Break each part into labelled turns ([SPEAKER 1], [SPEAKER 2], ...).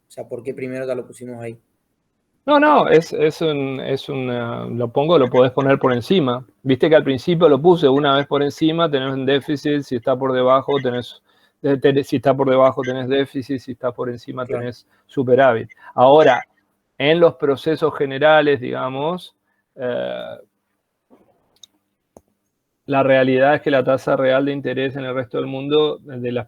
[SPEAKER 1] O sea, ¿por qué primero ya lo pusimos ahí?
[SPEAKER 2] No, no, lo podés poner por encima. Viste que al principio lo puse una vez por encima, tenés un déficit, si está por debajo si está por debajo tenés déficit, si está por encima
[SPEAKER 1] Claro,
[SPEAKER 2] tenés superávit. Ahora, en los procesos generales, digamos, la realidad es que la tasa real de interés en el resto del mundo, de las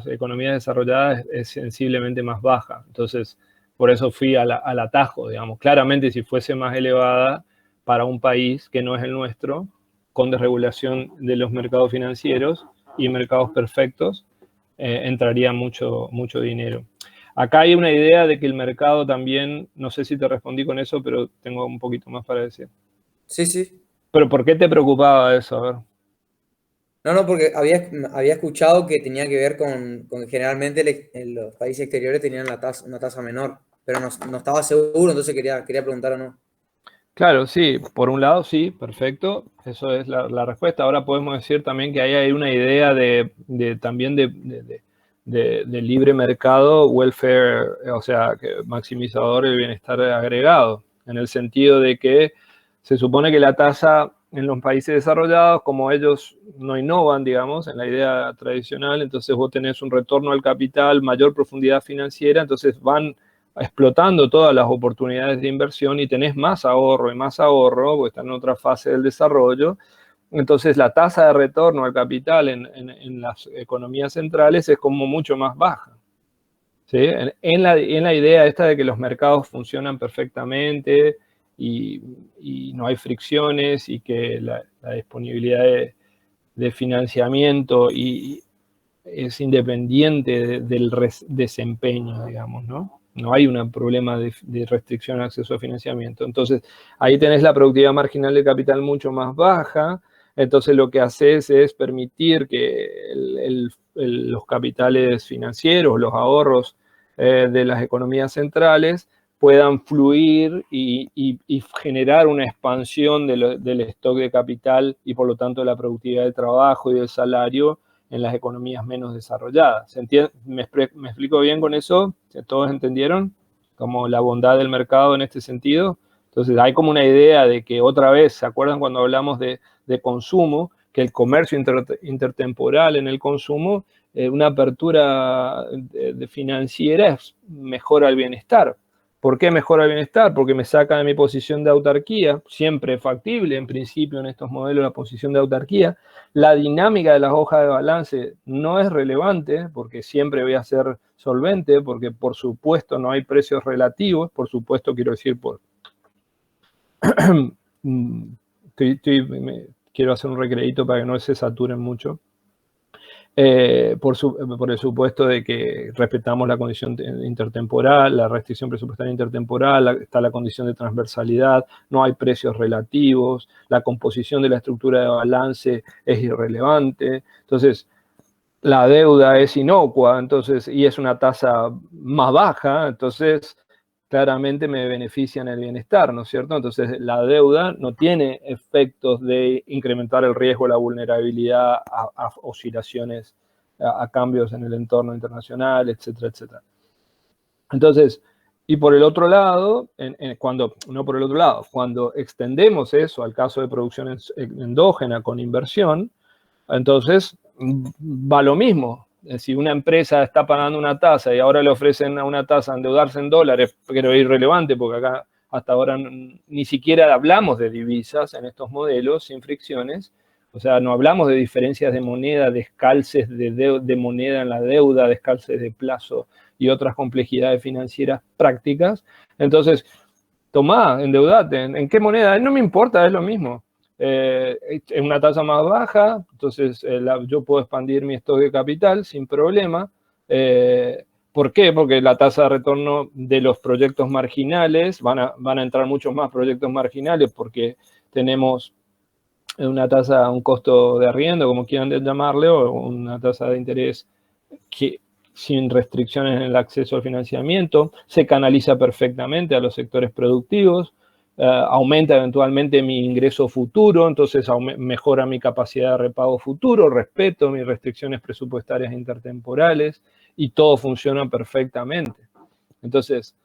[SPEAKER 2] economías desarrolladas, es sensiblemente más baja. Entonces, por eso fui al atajo, digamos. Claramente, si fuese más elevada para un país que no es el nuestro, con desregulación de los mercados financieros y mercados perfectos, entraría mucho, mucho dinero. Acá hay una idea de que el mercado también, no sé si te respondí con eso, pero tengo un poquito más para decir.
[SPEAKER 1] sí, sí.
[SPEAKER 2] Pero ¿por qué te preocupaba eso? A ver.
[SPEAKER 1] No, no, porque había escuchado que tenía que ver con que generalmente en los países exteriores tenían una tasa menor, pero no estaba seguro, entonces quería preguntar o no.
[SPEAKER 2] Claro, sí, por un lado sí, perfecto, eso es la respuesta. Ahora podemos decir también que ahí hay una idea también de libre mercado, welfare, o sea, que maximizador del bienestar agregado, en el sentido de que se supone que la tasa en los países desarrollados, como ellos no innovan, digamos, en la idea tradicional, entonces vos tenés un retorno al capital, mayor profundidad financiera, entonces van explotando todas las oportunidades de inversión y tenés más ahorro y más ahorro, porque están en otra fase del desarrollo. Entonces la tasa de retorno al capital en las economías centrales es como mucho más baja. ¿Sí? En la idea esta de que los mercados funcionan perfectamente y no hay fricciones y que la disponibilidad de financiamiento es independiente del desempeño, digamos, ¿no? No hay un problema de restricción al acceso a financiamiento. Entonces, ahí tenés la productividad marginal de capital mucho más baja. Entonces, lo que haces es permitir que los capitales financieros, los ahorros de las economías centrales puedan fluir y generar una expansión del stock de capital y por lo tanto de la productividad del trabajo y del salario en las economías menos desarrolladas. ¿Me explico bien con eso? ¿Todos entendieron? Como la bondad del mercado en este sentido. Entonces hay como una idea de que otra vez, ¿se acuerdan cuando hablamos de consumo? Que el comercio intertemporal en el consumo, una apertura financiera mejora el bienestar. ¿Por qué mejora el bienestar? Porque me saca de mi posición de autarquía, siempre factible en principio en estos modelos la posición de autarquía. La dinámica de las hojas de balance no es relevante porque siempre voy a ser solvente, porque por supuesto no hay precios relativos, por supuesto quiero decir quiero hacer un recreito para que no se saturen mucho. Por el supuesto de que respetamos la condición intertemporal, la restricción presupuestaria intertemporal, está la condición de transversalidad, no hay precios relativos, la composición de la estructura de balance es irrelevante. Entonces, la deuda es inocua, entonces, y es una tasa más baja, entonces claramente me beneficia en el bienestar, ¿no es cierto? Entonces la deuda no tiene efectos de incrementar el riesgo, la vulnerabilidad a oscilaciones, a cambios en el entorno internacional, etcétera, etcétera. Entonces, y por el otro lado, no por el otro lado, cuando extendemos eso al caso de producción endógena con inversión, entonces va lo mismo. Si una empresa está pagando una tasa y ahora le ofrecen a una tasa endeudarse en dólares, pero es irrelevante porque acá hasta ahora ni siquiera hablamos de divisas en estos modelos sin fricciones. O sea, no hablamos de diferencias de moneda, descalces de moneda en la deuda, descalces de plazo y otras complejidades financieras prácticas. Entonces, tomá, endeudate. ¿En qué moneda? No me importa, es lo mismo. Es una tasa más baja, entonces yo puedo expandir mi stock de capital sin problema. ¿Por qué? Porque la tasa de retorno de los proyectos marginales, van a entrar muchos más proyectos marginales porque tenemos una tasa, un costo de arriendo, como quieran llamarle, o una tasa de interés que sin restricciones en el acceso al financiamiento, se canaliza perfectamente a los sectores productivos, aumenta eventualmente mi ingreso futuro, entonces mejora mi capacidad de repago futuro, respeto mis restricciones presupuestarias intertemporales y todo funciona perfectamente. Entonces,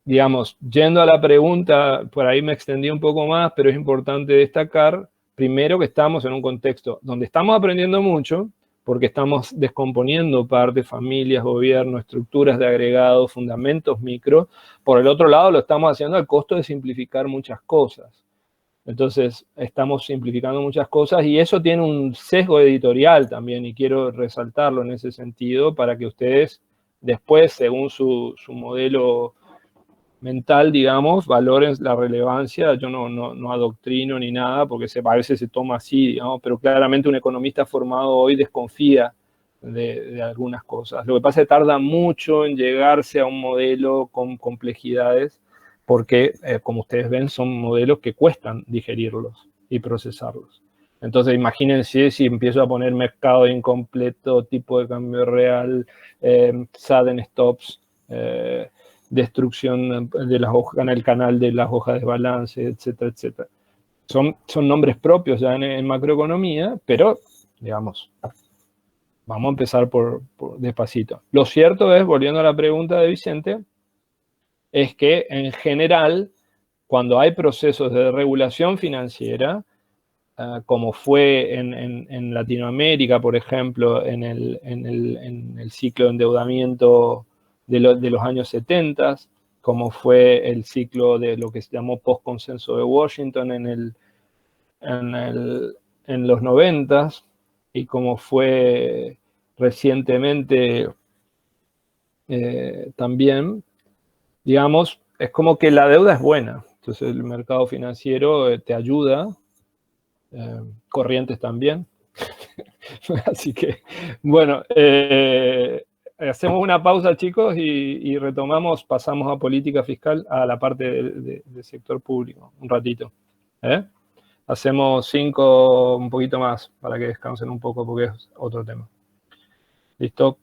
[SPEAKER 2] digamos, yendo a la pregunta, por ahí me extendí un poco más, pero es importante destacar, primero, que estamos en un contexto donde estamos aprendiendo mucho, porque estamos descomponiendo partes, familias, gobierno, estructuras de agregados, fundamentos micro. Por el otro lado, lo estamos haciendo al costo de simplificar muchas cosas. Entonces, estamos simplificando muchas cosas y eso tiene un sesgo editorial también, y quiero resaltarlo en ese sentido para que ustedes después, según su modelo mental, digamos, valoren la relevancia. Yo no adoctrino ni nada, porque a veces se toma así, digamos, pero claramente un economista formado hoy desconfía de algunas cosas. Lo que pasa es que tarda mucho en llegarse a un modelo con complejidades, porque, como ustedes ven, son modelos que cuestan digerirlos y procesarlos. Entonces, imagínense si empiezo a poner mercado incompleto, tipo de cambio real, sudden stops, destrucción de las hojas en el canal de las hojas de balance, etcétera, etcétera. Son nombres propios ya en macroeconomía, pero, digamos, vamos a empezar por despacito. Lo cierto es, volviendo a la pregunta de Vicente, es que en general, cuando hay procesos de regulación financiera, como fue en Latinoamérica, por ejemplo, en el ciclo de endeudamiento de los años 70, como fue el ciclo de lo que se llamó post-consenso de Washington en los 90, y como fue recientemente también, digamos, es como que la deuda es buena. Entonces el mercado financiero te ayuda, corrientes también. Así que, bueno, hacemos una pausa, chicos, y retomamos, pasamos a política fiscal, a la parte del sector público, un ratito. Hacemos 5, un poquito más, para que descansen un poco, porque es otro tema. ¿Listo?